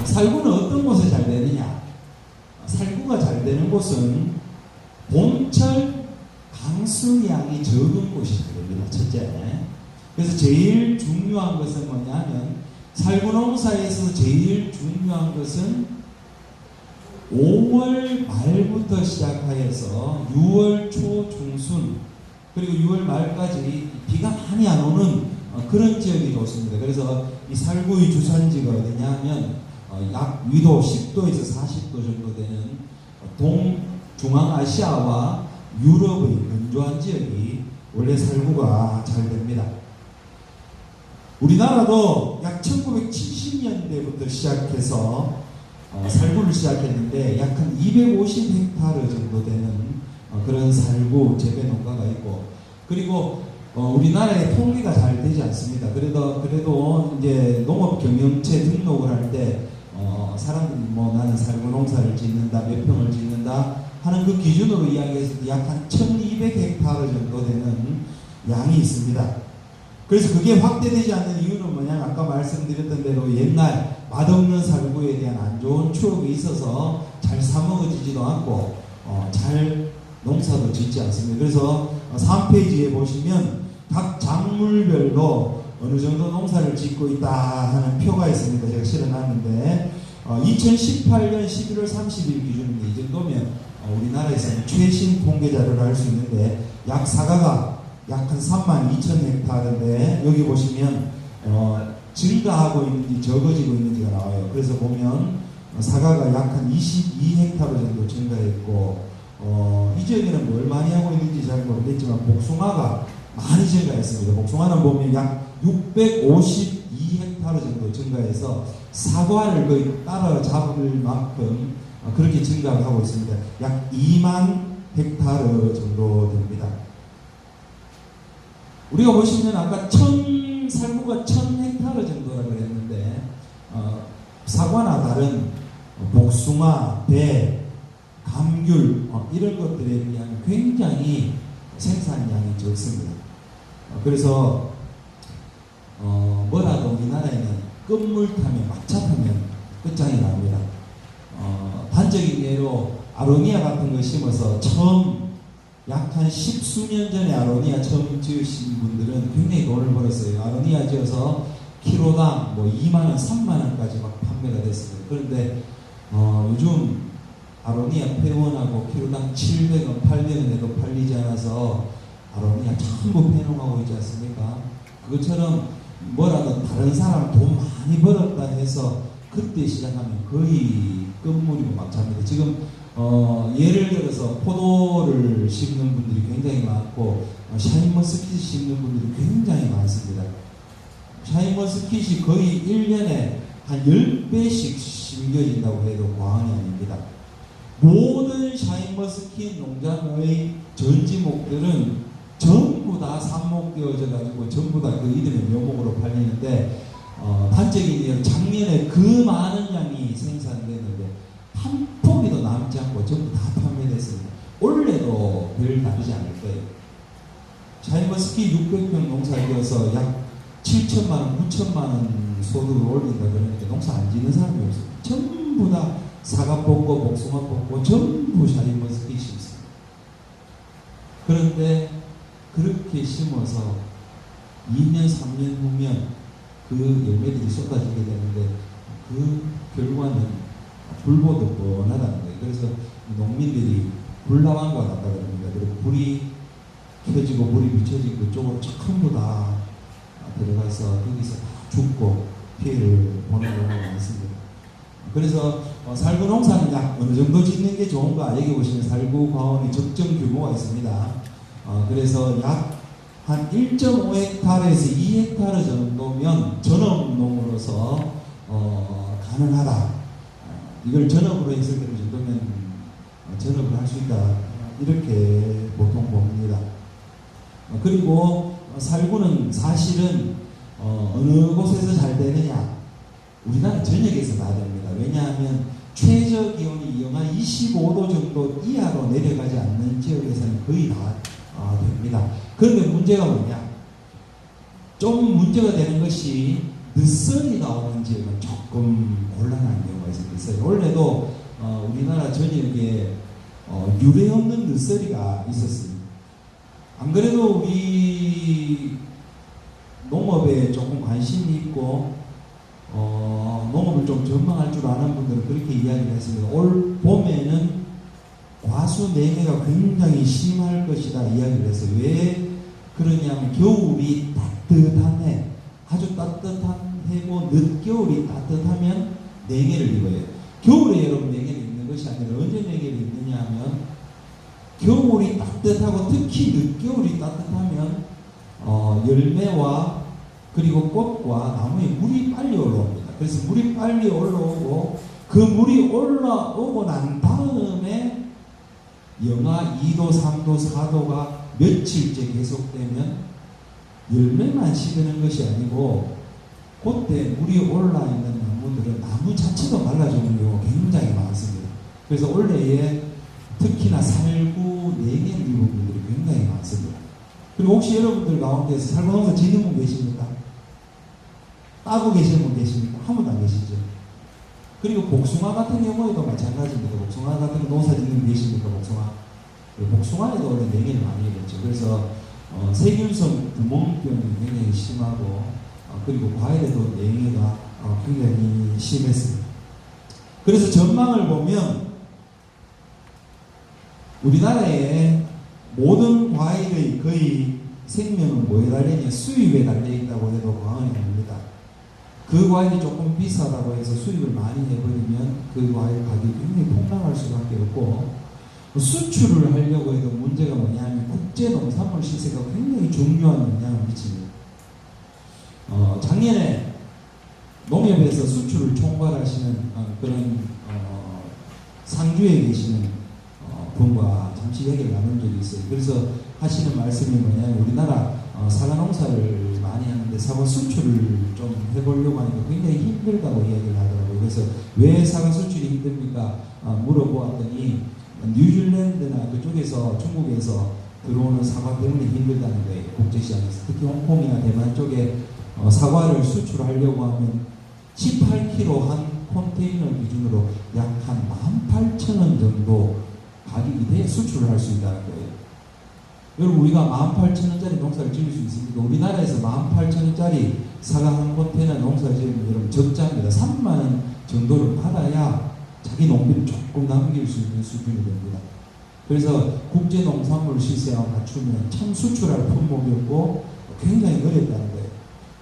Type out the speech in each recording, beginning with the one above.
살구는 어떤 곳에 잘 되느냐? 살구가 잘 되는 곳은 봄철 강수량이 적은 곳이 잘 됩니다. 첫째. 그래서 제일 중요한 것은 뭐냐면 살구 농사에 있어서 제일 중요한 것은 5월 말부터 시작하여서 6월 초 중순 그리고 6월 말까지 비가 많이 안 오는 그런 지역이 좋습니다. 그래서 이 살구의 주산지가 어디냐 하면 약 위도 10도에서 40도 정도 되는 중앙아시아와 유럽의 건조한 지역이 원래 살구가 잘 됩니다. 우리나라도 약 1970년대부터 시작해서 살구를 시작했는데 약 한 250헥타르 정도 되는 그런 살구 재배 농가가 있고, 그리고 우리나라에 통계가 잘 되지 않습니다. 그래도 이제 농업 경영체 등록을 할 때 사람들이 뭐 나는 살구 농사를 짓는다, 몇 평을 짓는다 하는 그 기준으로 이야기해서 약 한 1200헥타르 정도 되는 양이 있습니다. 그래서 그게 확대되지 않는 이유는 뭐냐? 아까 말씀드렸던 대로 옛날 맛없는 살구에 대한 안 좋은 추억이 있어서 잘 사먹어지지도 않고 잘 농사도 짓지 않습니다. 그래서 3페이지에 보시면 각 작물별로 어느 정도 농사를 짓고 있다 하는 표가 있습니다. 제가 실어놨는데 2018년 11월 30일 기준입니다. 이 정도면 우리나라에서는 최신 통계 자료를 알 수 있는데 약 사과가 약 한 32,000헥타르인데 여기 보시면 증가하고 있는지 적어지고 있는지가 나와요. 그래서 보면 사과가 약 한 22헥타르 정도 증가했고 이 지역에는 뭘 많이 하고 있는지 잘 모르겠지만 복숭아가 많이 증가했습니다. 복숭아는 보면 약 652헥타르 정도 증가해서 사과를 거의 따라잡을 만큼 그렇게 증가하고 있습니다. 약 2만 헥타르 정도 됩니다. 우리가 보시면 아까 살구가 1000헥타르 정도라고 그랬는데 사과나 다른 복숭아, 배, 감귤 이런 것들에 비하면 굉장히 생산량이 적습니다. 그래서 뭐라도 우리나라에는 끝물 타면 막차 타면 끝장이 납니다. 단적인 예로 아로니아 같은 거 심어서 처음 약 한 10수년 전에 아로니아 처음 지으신 분들은 굉장히 돈을 벌었어요. 아로니아 지어서 키로당 뭐 2만원, 3만원까지 막 판매가 됐습니다. 그런데 요즘 아로니아 폐원하고 키로당 700원, 800원에도 팔리지 않아서 아로니아 전부 폐농하고 있지 않습니까? 그것처럼 뭐라도 다른 사람 돈 많이 벌었다 해서 그때 시작하면 거의 끝물이고 막차입니다. 지금 예를 들어서 포도를 심는 분들이 굉장히 많고 샤인머스킷 심는 분들이 굉장히 많습니다. 샤인머스킷이 거의 1년에 한 10배씩 심겨진다고 해도 과언이 아닙니다. 모든 샤인머스킷 농장의 전지목들은 전부 다 삽목되어져 가지고 전부 다 그 이름의 묘목으로 팔리는데 단적인 예로 작년에 그 많은 양이 생산되는데 한 포기도 남지 않고 전부 다 판매됐습니다. 올해도 별 다르지 않을 거예요. 샤인머스킷 600평 농사지어서 약 7천만원, 9천만원 소득을 올린다 그러는데 농사 안 짓는 사람이 없어요. 전부 다 사과 뽑고 복숭아 뽑고 전부 샤인머스킷이 있습니다. 그런데 그렇게 심어서 2년, 3년 후면 그 열매들이 쏟아지게 되는데 그 결과는 불보듯 뻔하다는 거예요. 그래서 농민들이 불나방과 같다 그럽니다. 그리고 불이 켜지고 물이 비춰진 그쪽으로 전부 다 들어가서 거기서 다 죽고 피해를 보는 경우가 많습니다. 그래서 살구 농사는 약 어느 정도 짓는 게 좋은가? 여기 보시면 살구 과원이 적정 규모가 있습니다. 그래서 약 한 1.5헥타르에서 2헥타르 정도면 전업농으로서 가능하다. 이걸 전업으로 했을 때 그 정도면 전업을 할 수 있다. 이렇게 보통 봅니다. 그리고 살구는 사실은 어느 곳에서 잘 되느냐? 우리나라 전역에서 다 됩니다. 왜냐하면 최저 기온이 영하 25도 정도 이하로 내려가지 않는 지역에서는 거의 다 됩니다. 그런데 문제가 뭐냐? 좀 문제가 되는 것이 늦설이 나오는 지역은 조금 곤란한 경우가 유례 없는 늦서리가 있었습니다. 안 그래도 우리 농업에 조금 관심이 있고 농업을 좀 전망할 줄 아는 분들은 그렇게 이야기를 했습니다. 올 봄에는 과수 냉해가 굉장히 심할 것이다 이야기를 했어요. 왜 그러냐면 겨울이 따뜻한 해, 아주 따뜻한 해고 늦겨울이 따뜻하면 냉해를 입어요. 겨울에 여러분 냉해를 입는 것이 아니라 언제 냉해를 입느냐 하면 겨울이 따뜻하고 특히 늦겨울이 따뜻하면 열매와 그리고 꽃과 나무에 물이 빨리 올라옵니다. 그래서 물이 빨리 올라오고 그 물이 올라오고 난 다음에 영하 2도, 3도, 4도가 며칠째 계속되면 열매만 식는 것이 아니고 그때 물이 올라있는 나무들은 나무 자체가 말라지는 경우가 굉장히 많습니다. 그래서 올해에 특히나 살구 냉해 입은 분들이 굉장히 많습니다. 그리고 혹시 여러분들 가운데서 살구 농사 지는 분 계십니까? 따고 계시는 분 계십니까? 한 분도 안 계시죠? 그리고 복숭아 같은 경우에도 마찬가지입니다. 복숭아 같은 거 농사 짓는 분 계십니까? 복숭아에도 원래 냉해를 많이 입었죠. 그래서 세균성 구멍병이 굉장히 심하고 그리고 과일에도 냉해가 굉장히 심했습니다. 그래서 전망을 보면 우리나라의 모든 과일의 거의 생명은 뭐에 달려있냐? 수입에 달려있다고 해도 과언이 아닙니다. 그 과일이 조금 비싸다고 해서 수입을 많이 해버리면 그 과일 가격이 굉장히 폭락할 수밖에 없고 수출을 하려고 해도 문제가 뭐냐면 국제농산물 시세가 굉장히 중요한 영향을 미칩니다. 작년에 농협에서 수출을 총괄하시는 그런 상주에 계시는 분과 잠시 얘기를 나눈 적이 있어요. 그래서 하시는 말씀이 뭐냐면 우리나라 사과 농사를 많이 하는데 사과 수출을 좀 해보려고 하니까 굉장히 힘들다고 이야기를 하더라고요. 그래서 왜 사과 수출이 힘듭니까? 물어보았더니 뉴질랜드나 그쪽에서 중국에서 들어오는 사과 때문에 힘들다는 거예요. 국제시장에서. 특히 홍콩이나 대만 쪽에 사과를 수출하려고 하면 18kg 한 컨테이너 기준으로 약 한 18,000원 정도 가격이 돼야 수출을 할 수 있다는 거예요. 여러분 우리가 18,000원짜리 농사를 지을 수 있습니까? 우리나라에서 18,000원짜리 사과 한 컨테이너 농사 지으면 여러분 적자입니다. 3만원 정도를 받아야 자기 농비를 조금 남길 수 있는 수준이 됩니다. 그래서 국제농산물 시세와 맞추면 참 수출할 품목이 없고 굉장히 어렵다는 거예요.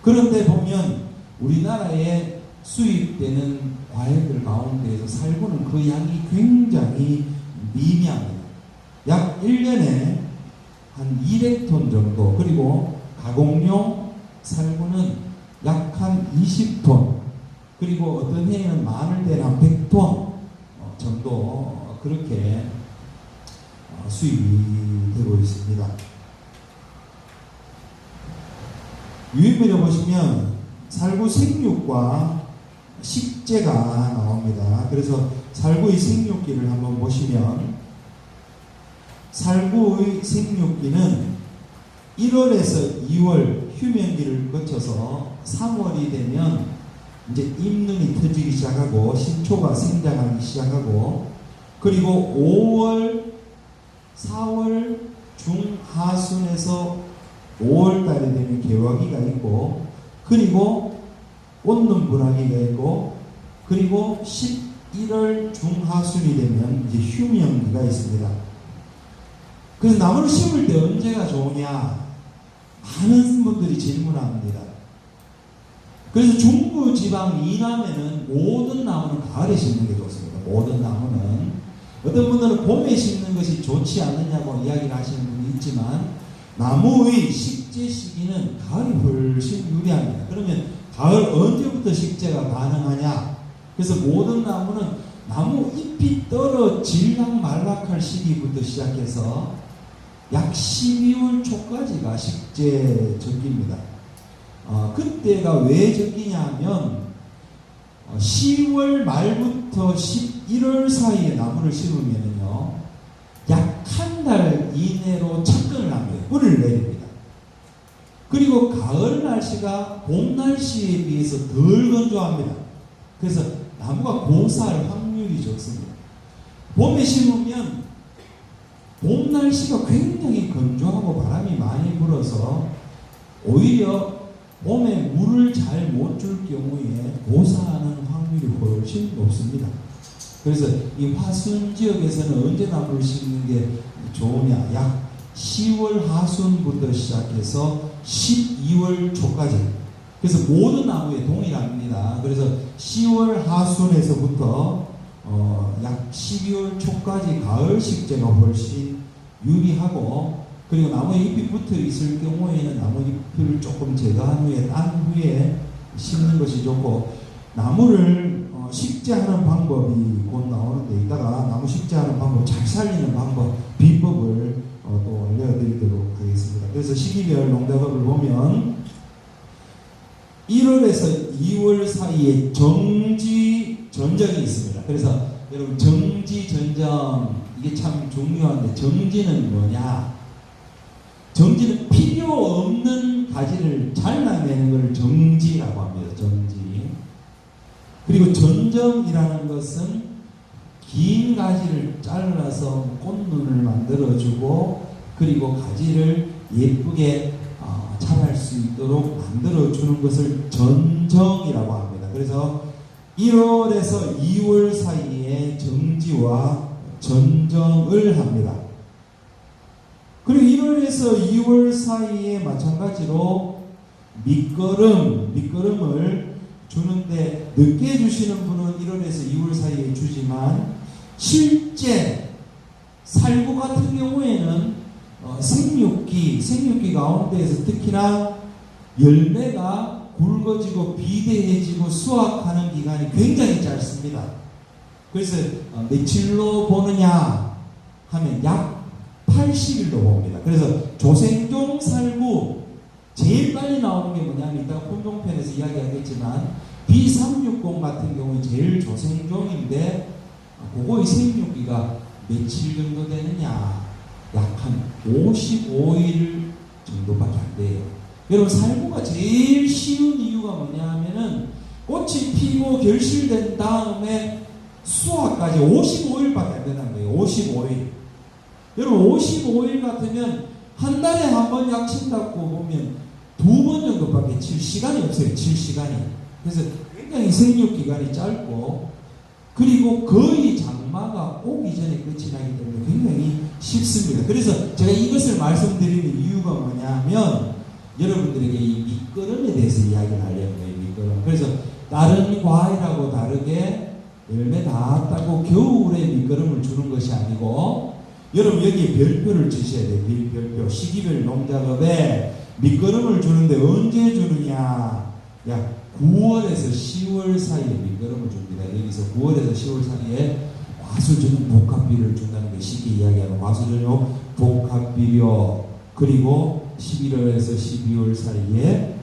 그런데 보면 우리나라에 수입되는 과일들 가운데에서 살구는 그 양이 굉장히 미미합니다. 약 1년에 한 200톤 정도, 그리고 가공용 살구는 약 한 20톤, 그리고 어떤 해에는 많을 때는 한 100톤 정도 그렇게 수입이 되고 있습니다. 유인물에 보시면 살구 생육과 식재가 나옵니다. 그래서 살구의 생육기를 한번 보시면 살구의 생육기는 1월에서 2월 휴면기를 거쳐서 3월이 되면 이제 잎눈이 터지기 시작하고 신초가 생장하기 시작하고 그리고 5월, 4월 중하순에서 5월 달에 되면 개화기가 있고 그리고 꽃눈 분화기가 있고 그리고 11월 중하순이 되면 이제 휴명기가 있습니다. 그래서 나무를 심을 때 언제가 좋으냐? 많은 분들이 질문합니다. 그래서 중부지방 이남에는 모든 나무는 가을에 심는 게 좋습니다. 모든 나무는. 어떤 분들은 봄에 심는 것이 좋지 않느냐고 이야기를 하시는 분이 있지만 나무의 식재 시기는 가을이 훨씬 유리합니다. 그러면 가을 언제부터 식재가 가능하냐? 그래서 모든 나무는 나무 잎이 떨어질락 말락할 시기부터 시작해서 약 12월 초까지가 식재적기입니다. 그때가 왜 적기냐면 10월 말부터 11월 사이에 나무를 심으면요 약 한 달 이내로 착근을 합니다. 뿌리를 내립니다. 그리고 가을 날씨가 봄 날씨에 비해서 덜 건조합니다. 그래서 나무가 고사할 확률이 적습니다. 봄에 심으면 봄 날씨가 굉장히 건조하고 바람이 많이 불어서 오히려 봄에 물을 잘 못 줄 경우에 고사하는 확률이 훨씬 높습니다. 그래서 이 화순 지역에서는 언제 나무를 심는 게 좋으냐? 약 10월 하순부터 시작해서 12월 초까지. 그래서 모든 나무에 동일합니다. 그래서 10월 하순에서부터 약 12월 초까지 가을 식재가 훨씬 유리하고, 그리고 나무에 잎이 붙어 있을 경우에는 나무 잎을 조금 제거한 후에 딴 후에 심는 것이 좋고, 나무를 식재하는 방법이 곧 나오는데 이따가 나무 식재하는 방법, 잘 살리는 방법, 비법을 또 알려드리도록 하겠습니다. 그래서 시기별 농작업을 보면 1월에서 2월 사이에 정지 전정이 있습니다. 그래서 여러분 정지 전정 이게 참 중요한데, 정지는 뭐냐? 정지는 필요 없는 가지를 잘라내는 것을 정지라고 합니다. 정지. 그리고 전정이라는 것은 긴 가지를 잘라서 꽃눈을 만들어주고, 그리고 가지를 예쁘게 자랄 수 있도록 만들어주는 것을 전정이라고 합니다. 그래서 1월에서 2월 사이에 정지와 전정을 합니다. 그리고 1월에서 2월 사이에 마찬가지로 밑거름을 주는데, 늦게 주시는 분은 1월에서 2월 사이에 주지만, 실제 살구 같은 경우에는 생육기 가운데에서 특히나 열매가 굵어지고 비대해지고 수확하는 기간이 굉장히 짧습니다. 그래서 며칠로 보느냐 하면 약 80일도 봅니다. 그래서 조생종 살구 제일 빨리 나오는 게 뭐냐면, 이따가 품종편에서 이야기하겠지만 B360 같은 경우는 제일 조생종인데, 그거의 생육기가 며칠 정도 되느냐? 약 한 55일 정도밖에 안 돼요. 여러분, 살구가 제일 쉬운 이유가 뭐냐 하면은, 꽃이 피고 결실된 다음에 수확까지 55일밖에 안 된다는 거예요. 55일. 여러분, 55일 같으면 한 달에 한 번 약 친다고 보면 2번 정도밖에 칠 시간이 없어요. 칠 시간이. 그래서 굉장히 생육 기간이 짧고, 그리고 거의 장마가 오기 전에 끝이 나기 때문에 굉장히 쉽습니다. 그래서 제가 이것을 말씀드리는 이유가 뭐냐면, 여러분들에게 이 밑거름에 대해서 이야기를 하려는 거예요. 밑거름. 그래서 다른 과일하고 다르게 열매 다 따고 겨울에 밑거름을 주는 것이 아니고, 여러분 여기에 별표를 주셔야 돼요. 별표. 시기별 농작업에 밑거름을 주는데 언제 주느냐? 약 9월에서 10월 사이에 밑거름을 줍니다. 여기서 9월에서 10월 사이에 과수전용 복합비료를 준다는 게 쉽게 이야기하는 과수전용 복합비료, 그리고 11월에서 12월 사이에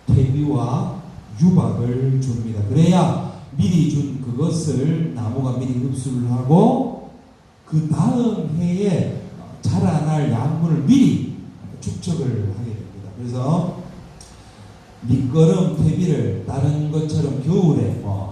퇴비와 유박을 줍니다. 그래야 미리 준 그것을 나무가 미리 흡수를 하고, 그 다음 해에 자라날 양분을 미리 축적을 하게 됩니다. 그래서 밑거름 퇴비를 다른 것처럼 겨울에 다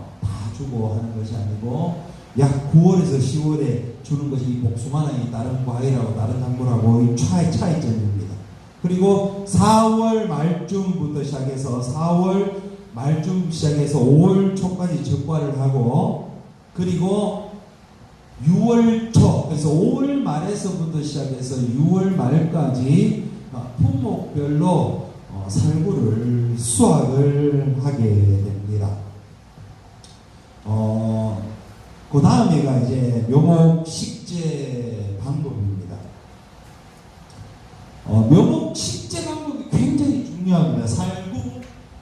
주고 하는 것이 아니고, 약 9월에서 10월에 주는 것이 이 복숭아나 다른 과일하고 다른 작물하고 이 차이점입니다. 그리고 4월 말쯤부터 시작해서 4월 말쯤 시작해서 5월 초까지 적과를 하고, 그리고 6월 초, 그래서 5월 말에서부터 시작해서 6월 말까지 품목별로 살구를 수확을 하게 됩니다. 그 다음에가 이제 묘목 식재 방법입니다. 묘목 식재 방법이 굉장히 중요합니다. 살구,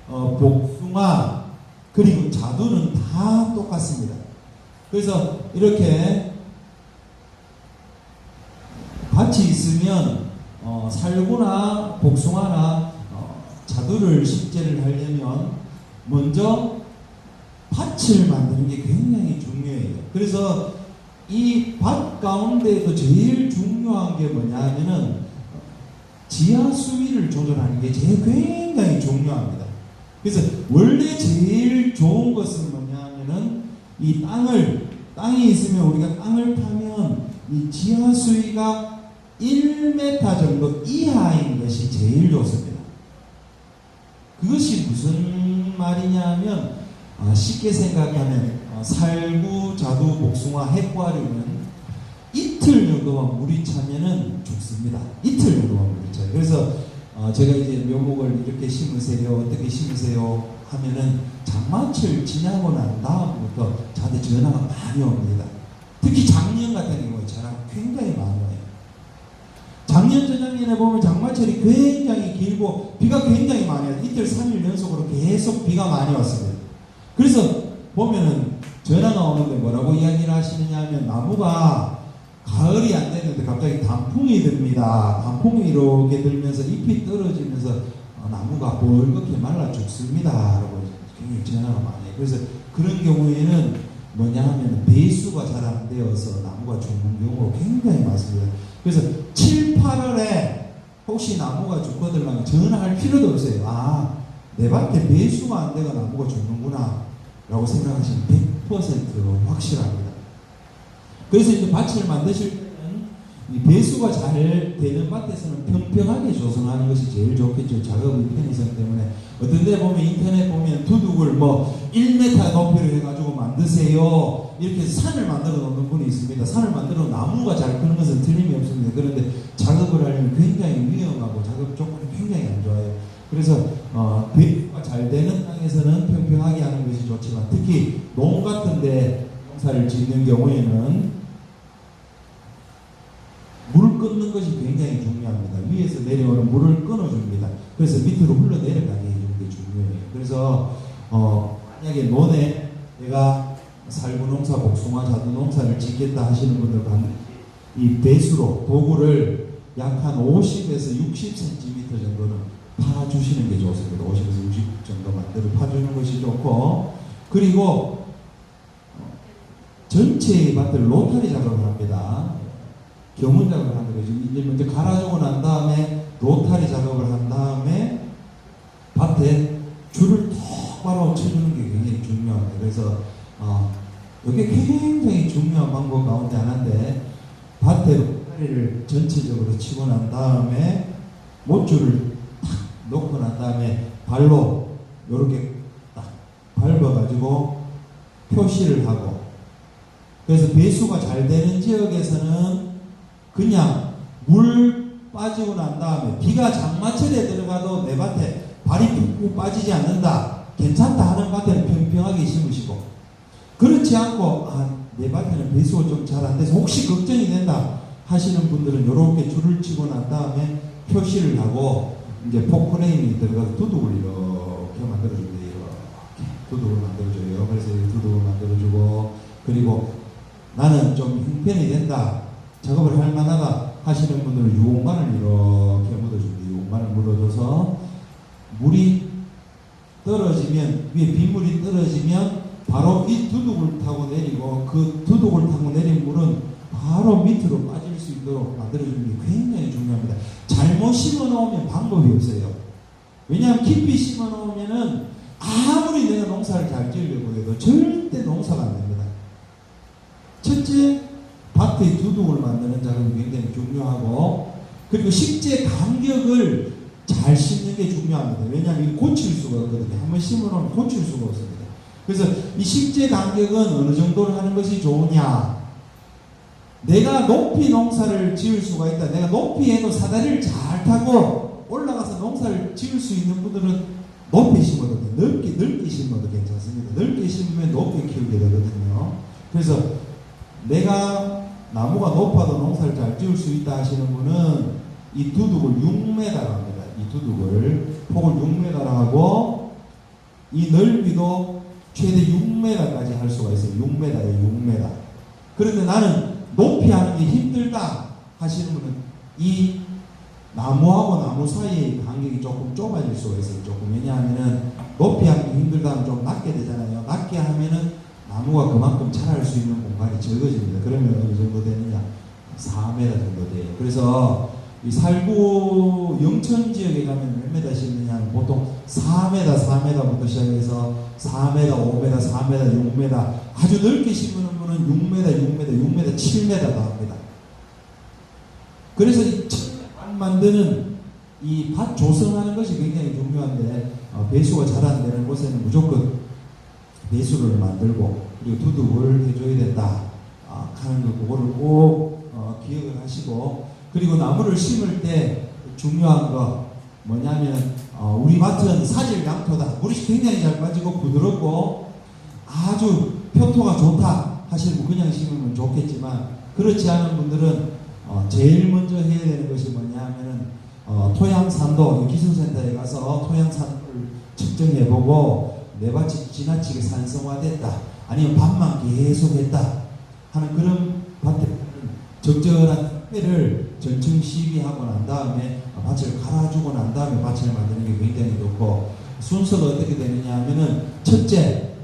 복숭아, 그리고 자두는 다 똑같습니다. 그래서 이렇게 밭이 있으면 살구나 복숭아나 자두를 식재를 하려면 먼저 밭을 만드는 게 굉장히 중요해요. 그래서 이 밭 가운데에도 제일 중요한 게 뭐냐 하면은 지하 수위를 조절하는 게 제일 굉장히 중요합니다. 그래서 원래 제일 좋은 것은 뭐냐 하면은 이 땅이 있으면, 우리가 땅을 파면 이 지하 수위가 1m 정도 이하인 것이 제일 좋습니다. 그것이 무슨 말이냐면 쉽게 생각하면 살구, 자두, 복숭아, 핵과류는 이틀 정도만 물이 차면은 죽습니다. 이틀 정도만 물이 차요. 그래서 제가 이제 묘목을 이렇게 심으세요, 어떻게 심으세요 하면은 장마철 지나고 난 다음부터 저한테 전화가 많이 옵니다. 특히 작년 같은 경우에 전화가 굉장히 많이 와요. 작년 저작년에 보면 장마철이 굉장히 길고 비가 굉장히 많이 와요. 이틀 3일 연속으로 계속 비가 많이 왔습니다. 그래서 보면은 전화가 오는데 뭐라고 이야기를 하시느냐 하면 나무가 가을이 안 되는데 갑자기 단풍이 듭니다. 단풍이 이렇게 들면서 잎이 떨어지면서 나무가 벌겋게 말라 죽습니다. 라고 굉장히 전화가 많이 해요. 그래서 그런 경우에는 뭐냐 하면 배수가 잘 안 되어서 나무가 죽는 경우가 굉장히 많습니다. 그래서 7, 8월에 혹시 나무가 죽거들면 전화할 필요도 없어요. 내 밭에 배수가 안 되고 나무가 죽는구나 라고 생각하시면 100% 확실합니다. 그래서 이제 밭을 만드실 때는 이 배수가 잘 되는 밭에서는 평평하게 조성하는 것이 제일 좋겠죠. 작업의 편의성 때문에. 어떤 데 보면 인터넷 보면 두둑을 1m 높이로 해가지고 만드세요. 이렇게 해서 산을 만들어 놓는 분이 있습니다. 산을 만들어 나무가 잘 크는 것은 틀림이 없습니다. 그런데 작업을 하려면 굉장히 위험하고 작업 조건이 굉장히 안 좋아요. 그래서 배수가 잘 되는 땅에서는 평평하게 하는 것이 좋지만 특히 농 같은 데 농사를 짓는 경우에는 물을 끊는 것이 굉장히 중요합니다. 위에서 내려오는 물을 끊어줍니다. 그래서 밑으로 흘러내려가게 해주는 게 중요해요. 그래서 만약에 논에 내가 살구 농사, 복숭아, 자두 농사를 짓겠다 하시는 분들 이 배수로 도구를 약 한 50에서 60cm 정도는 파주시는 게 좋습니다. 50에서 60 정도 만들어 파주는 것이 좋고, 그리고 전체의 밭을 로타리 작업을 합니다. 겸은 작업을 하는 거죠. 이제 먼저 갈아주고 난 다음에 로타리 작업을 한 다음에 밭에 줄을 똑바로 쳐주는 게 굉장히 중요합니다. 그래서 이게 굉장히 중요한 방법 가운데 하나인데, 밭에 로타리를 전체적으로 치고 난 다음에 못줄을 탁 놓고 난 다음에 발로 이렇게 딱 밟아가지고 표시를 하고, 그래서 배수가 잘 되는 지역에서는 그냥 물 빠지고 난 다음에 비가 장마철에 들어가도 내 밭에 발이 푹푹 빠지지 않는다, 괜찮다 하는 밭에는 평평하게 심으시고, 그렇지 않고 내 밭에는 배수가 좀 잘 안 돼서 혹시 걱정이 된다 하시는 분들은 이렇게 줄을 치고 난 다음에 표시를 하고 이제 포크레인이 들어가서 두둑을 이렇게 만들어줍니다. 이렇게 두둑을 만들어줘요. 그래서 두둑을 만들어주고, 그리고 나는 좀 형편이 된다, 작업을 할 만하다 하시는 분들은 유홍만을 이렇게 묻어줍니다. 유홍만을 묻어줘서 물이 떨어지면, 위에 빗물이 떨어지면 바로 이 두둑을 타고 내리고, 그 두둑을 타고 내린 물은 바로 밑으로 빠질 수 있도록 만들어주는 게 굉장히 중요합니다. 잘못 심어 놓으면 방법이 없어요. 왜냐하면 깊이 심어 놓으면은 아무리 내가 농사를 잘 지으려고 해도 절대 농사가 안 됩니다. 첫째, 밭의 두둑을 만드는 작업이 굉장히 중요하고, 그리고 식재 간격을 잘 심는 게 중요합니다. 왜냐하면 이게 고칠 수가 없거든요. 한번 심어놓으면 고칠 수가 없습니다. 그래서 이 식재 간격은 어느 정도를 하는 것이 좋으냐, 내가 높이 농사를 지을 수가 있다, 내가 높이 해도 사다리를 잘 타고 올라가서 농사를 지을 수 있는 분들은 높이 심어도 돼요. 넓게 심어도 괜찮습니다. 넓게 심으면 높게 키우게 되거든요. 그래서 내가 나무가 높아도 농사를 잘 지을 수 있다 하시는 분은 이 두둑을 6m라고 합니다. 이 두둑을 폭을 6m라 하고, 이 넓이도 최대 6m까지 할 수가 있어요. 6m에 6m. 그런데 나는 높이 하는 게 힘들다 하시는 분은 이 나무하고 나무 사이의 간격이 조금 좁아질 수가 있어요. 조금. 왜냐하면은 높이 하는 게 힘들다 하면 좀 낮게 되잖아요. 낮게 하면은 나무가 그만큼 자랄 수 있는 공간이 적어집니다. 그러면 어느 정도 되느냐? 4m 정도 돼요. 그래서 이 살구 영천 지역에 가면 몇 m 심느냐 하면 보통 4m부터 시작해서 4m, 5m, 4m, 6m, 아주 넓게 심는 분은 6m, 7m도 합니다. 그래서 이 밭 만드는 이 밭 조성하는 것이 굉장히 중요한데 배수가 잘 안 되는 곳에는 무조건 배수를 만들고 그리고 두둑을 해줘야 된다 하는 거 그거를 꼭 기억을 하시고 그리고 나무를 심을 때 중요한 거 뭐냐면 우리 밭은 사질 양토다. 물이 굉장히 잘 빠지고 부드럽고 아주 표토가 좋다 하시면 그냥 심으면 좋겠지만 그렇지 않은 분들은 제일 먼저 해야 되는 것이 뭐냐면은 토양산도 기술센터에 가서 토양산도를 측정해보고 내 밭이 지나치게 산성화됐다 아니면 밭만 계속했다 하는 그런 밭에는 적절한 택배를 전층 시비하고 난 다음에 밭을 갈아주고 난 다음에 밭을 만드는 게 굉장히 좋고 순서가 어떻게 되느냐 하면은 첫째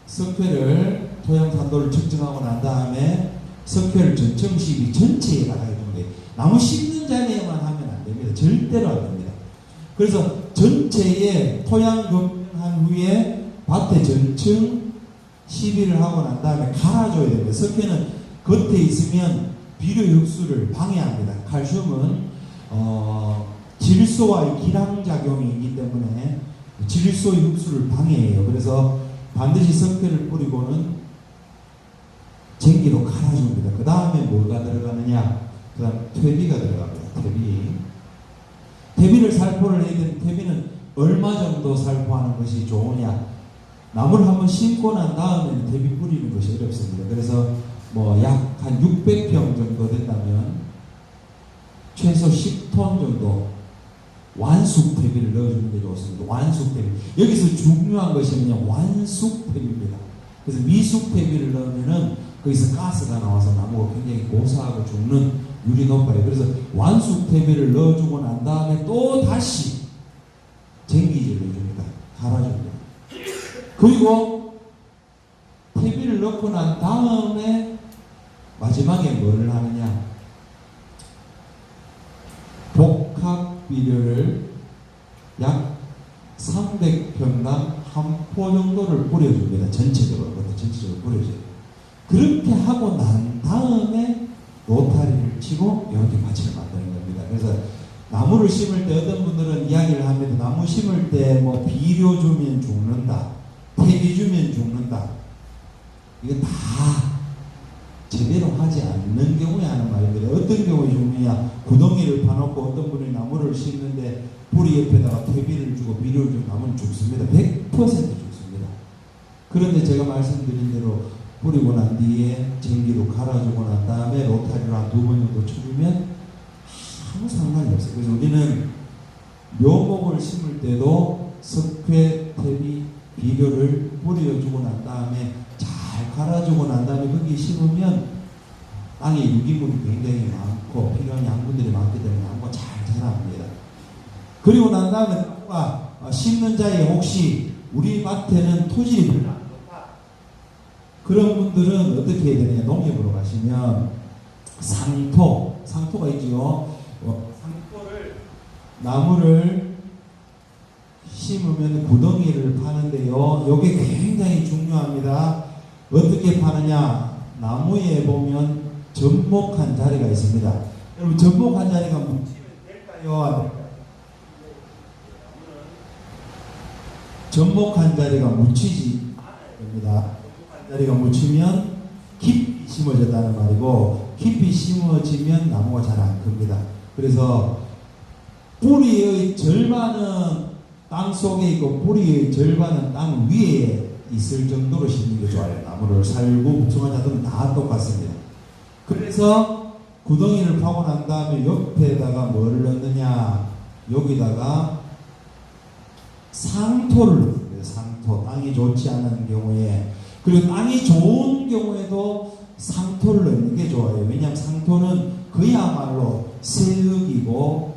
석회를 토양산도를 측정하고 난 다음에 석회를 전층 시비 전체에 갈아주는 거예요. 나무 심는 자리에만 하면 안 됩니다. 절대로 안 됩니다. 그래서 전체에 토양 검증한 후에 밭에 전층 시비를 하고 난 다음에 갈아줘야 됩니다. 석회는 겉에 있으면 비료 흡수를 방해합니다. 칼슘은 질소와의 기량작용이 있기 때문에 질소의 흡수를 방해해요. 그래서 반드시 석회를 뿌리고는 쟁기로 갈아줍니다. 그 다음에 뭐가 들어가느냐? 그 다음 퇴비가 들어갑니다. 퇴비를 살포를 해야 되는 퇴비는 얼마 정도 살포하는 것이 좋으냐? 나무를 한번 심고 난 다음에는 퇴비 뿌리는 것이 어렵습니다. 그래서 뭐 약 한 600평 정도 된다면 최소 10톤 정도 완숙 퇴비를 넣어주는 게 좋습니다. 완숙 퇴비. 여기서 중요한 것이 뭐냐? 완숙 퇴비입니다. 그래서 미숙 퇴비를 넣으면은 거기서 가스가 나와서 나무가 굉장히 고사하고 죽는 율이 높아요. 그래서 완숙 퇴비를 넣어주고 난 다음에 또 다시 쟁기질을 해줍니다. 갈아줍니다. 그리고 퇴비를 넣고 난 다음에 마지막에 뭐를 하느냐? 복합 비료를 약 300평당 한 포 정도를 뿌려줍니다. 전체적으로 뿌려줘요. 그렇게 하고 난 다음에 로타리를 치고 이렇게 밭을 만드는 겁니다. 그래서 나무를 심을 때 어떤 분들은 이야기를 합니다. 나무 심을 때 뭐 비료 주면 죽는다, 퇴비 주면 죽는다. 이건 다 제대로 하지 않는 경우에 하는 말입니다. 어떤 경우에 죽느냐? 구덩이를 파놓고 어떤 분이 나무를 심는데 뿌리 옆에다가 퇴비를 주고 비료를 주면 나무는 죽습니다. 100% 죽습니다. 그런데 제가 말씀드린 대로 뿌리고 난 뒤에 쟁기로 갈아주고 난 다음에 로타리로 한 2번 정도 쳐주면 아무 상관이 없어요. 그래서 우리는 묘목을 심을 때도 석회, 퇴비, 비료를 뿌려주고 난 다음에 잘 갈아주고 난 다음에 거기 심으면 땅에 유기물이 굉장히 많고 필요한 양분들이 많기 때문에 나무가 잘 자랍니다. 그리고 난 다음에 나무가 심는 자에 혹시 우리 밭에는 토질이 별로 안 좋다. 그런 분들은 어떻게 해야 되느냐? 농협으로 가시면 상토가 있죠. 상토를 나무를 심으면 구덩이를 파는데요. 이게 굉장히 중요합니다. 어떻게 파느냐? 나무에 보면 접목한 자리가 있습니다. 여러분 접목한 자리가 묻히면 될까요? 안 될까요? 접목한 자리가 묻히지 않아야 됩니다. 접목한 자리가 묻히면 깊이 심어졌다는 말이고 깊이 심어지면 나무가 잘 안 큽니다. 그래서 뿌리의 절반은 땅 속에 있고 뿌리의 절반은 땅 위에 있을 정도로 심는 게 좋아요. 나무를 살구, 복숭아자들은 다 똑같습니다. 그래서 구덩이를 파고 난 다음에 옆에다가 뭐를 넣느냐? 여기다가 상토를 넣어요. 상토. 땅이 좋지 않은 경우에. 그리고 땅이 좋은 경우에도 상토를 넣는 게 좋아요. 왜냐하면 상토는 그야말로 새흙이고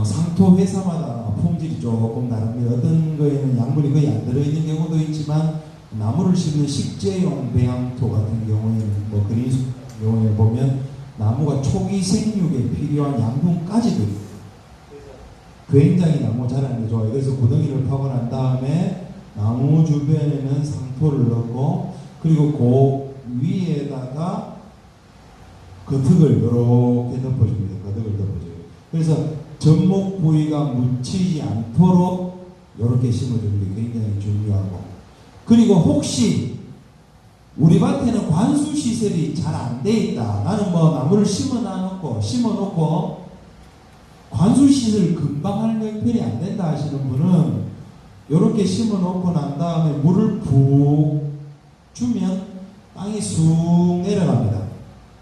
상토 회사마다 품질이 조금 다릅니다. 어떤 거에는 양분이 거의 안 들어있는 경우도 있지만 나무를 심는 식재용 배양토 같은 경우에는 뭐 그린숲 같은 경우에 보면 나무가 초기 생육에 필요한 양분까지도 있어요. 굉장히 나무 자라는 게 좋아요. 그래서 구덩이를 파고 난 다음에 나무 주변에는 상토를 넣고 그리고 그 위에다가 거특을 이렇게 덮어줍니다. 거특을 덮어줘요. 그래서 접목 부위가 묻히지 않도록 이렇게 심어주는 게 굉장히 중요하고, 그리고 혹시 우리 밭에는 관수 시설이 잘 안 돼 있다, 나는 뭐 나무를 심어놓고 관수 시설 금방 하는 형편이 안 된다 하시는 분은 이렇게 심어놓고 난 다음에 물을 푹 주면 땅이 쑥 내려갑니다.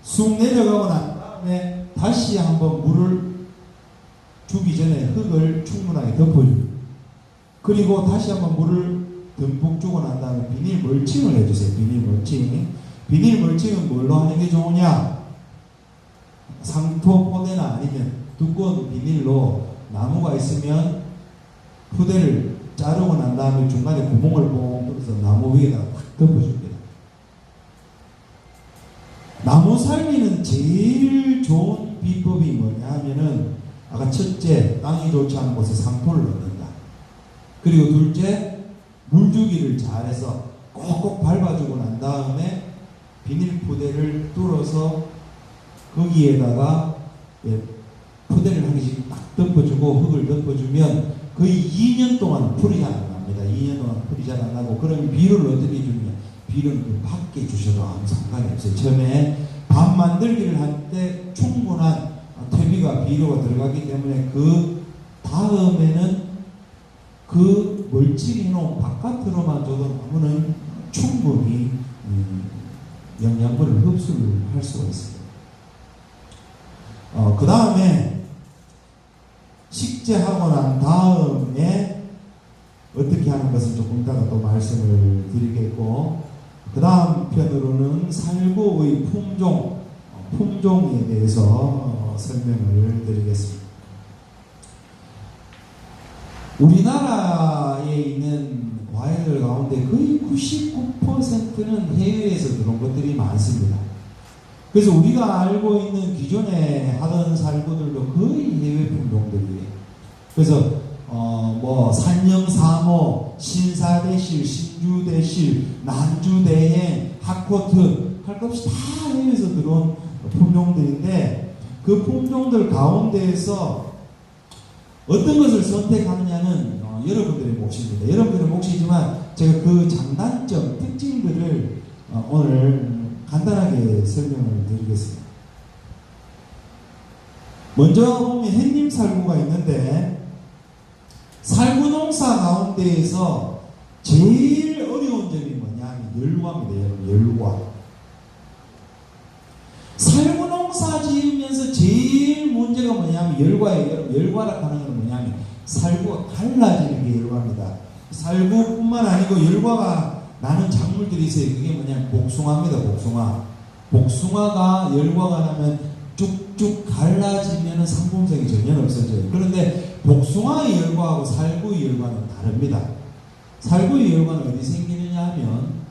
쑥 내려가고 난 다음에 다시 한번 물을 주기 전에 흙을 충분하게 덮어줍니다. 그리고 다시 한번 물을 듬뿍 주고 난 다음에 비닐 멀칭을 해주세요. 비닐 멀칭. 비닐 멀칭은 뭘로 하는 게 좋으냐? 상토 포대나 아니면 두꺼운 비닐로 나무가 있으면 푸대를 자르고 난 다음에 중간에 구멍을 뽕 뚫어서 나무 위에다 확 덮어줍니다. 나무 살리는 제일 좋은 비법이 뭐냐 하면은, 아까 첫째, 땅이 좋지 않은 곳에 상토를 넣는다. 그리고 둘째, 물주기를 잘해서 꼭꼭 밟아주고 난 다음에 비닐 푸대를 뚫어서 거기에다가 푸대를 한 개씩 딱 덮어주고 흙을 덮어주면 거의 2년 동안 풀이 잘 안 납니다. 2년 동안 풀이 잘 안 나고, 그럼 비료를 어떻게 주냐? 비료는 그 밖에 주셔도 아무 상관이 없어요. 처음에 밥 만들기를 할 때 충분한 퇴비가 비료가 들어가기 때문에 그 다음에는 그 멀찍이 해놓은 바깥으로만 줘도 나무는 충분히 영양분을 흡수를 할 수가 있습니다. 그 다음에 식재하고 난 다음에 어떻게 하는 것은 조금 이따가 또 말씀을 드리겠고, 그 다음 편으로는 살구의 품종에 대해서 설명을 드리겠습니다. 우리나라에 있는 과일들 가운데 거의 99%는 해외에서 들어온 것들이 많습니다. 그래서 우리가 알고 있는 기존에 하던 살구들도 거의 해외 품종들이에요. 그래서 뭐 산영사모, 신사대실, 신주대실, 난주대행, 핫코트 할 것 없이 다 해외에서 들어온 품종들인데, 그 품종들 가운데에서 어떤 것을 선택하느냐는 여러분들의 몫입니다. 여러분들의 몫이지만 제가 그 장단점, 특징들을 오늘 간단하게 설명을 드리겠습니다. 먼저 보면 햇님살구가 있는데, 살구 농사 가운데에서 제일 어려운 점이 뭐냐 하면 열과입니다. 여러분, 열과. 살구 농사 지으면서 제일 문제가 뭐냐면 열과예요. 여러분, 열과라고 하는 건 뭐냐면 살구가 갈라지는 게 열과입니다. 살구뿐만 아니고 열과가 나는 작물들이 있어요. 그게 뭐냐면 복숭아입니다. 복숭아가 열과가 나면 쭉쭉 갈라지면 상품성이 전혀 없어져요. 그런데 복숭아의 열과하고 살구의 열과는 다릅니다. 살구의 열과는 어디 생기느냐 하면,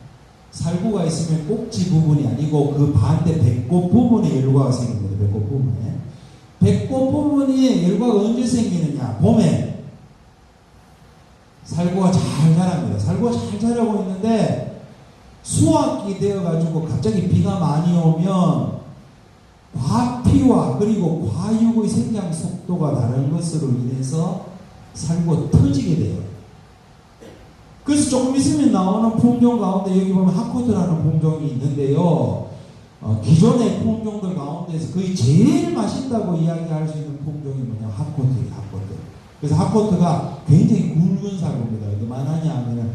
살구가 있으면 꼭지 부분이 아니고 그 반대 배꼽 부분에 열과가 생깁니다. 배꼽 부분에. 배꼽 부분에 열과가 언제 생기느냐? 봄에. 살구가 잘 자랍니다. 살구가 잘 자라고 있는데 수확이 되어가지고 갑자기 비가 많이 오면 과피와 그리고 과육의 생장 속도가 다른 것으로 인해서 살구가 터지게 돼요. 그래서 조금 있으면 나오는 품종 가운데 여기 보면 핫코트라는 품종이 있는데요. 기존의 품종들 가운데서 거의 제일 맛있다고 이야기할 수 있는 품종이 뭐냐? 핫코트예요. 핫코트. 그래서 핫코트가 굉장히 굵은 살구입니다. 얼마나냐 하면은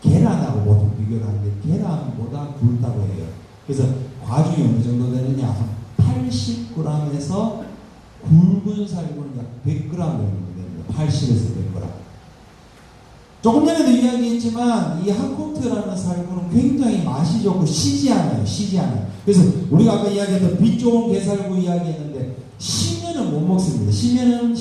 계란하고 보통 비교를 하는데 계란보다 굵다고 해요. 그래서 과중이 어느 정도 되느냐? 한 80g에서 굵은 살구는 약 100g 정도 됩니다. 80에서 100g. 조금 전에도 이야기했지만 이 핫코트라는 살구는 굉장히 맛이 좋고 시지 않아요. 그래서 우리가 아까 이야기했던 빛 좋은 게살구 이야기했는데, 시면은 못 먹습니다. 시면은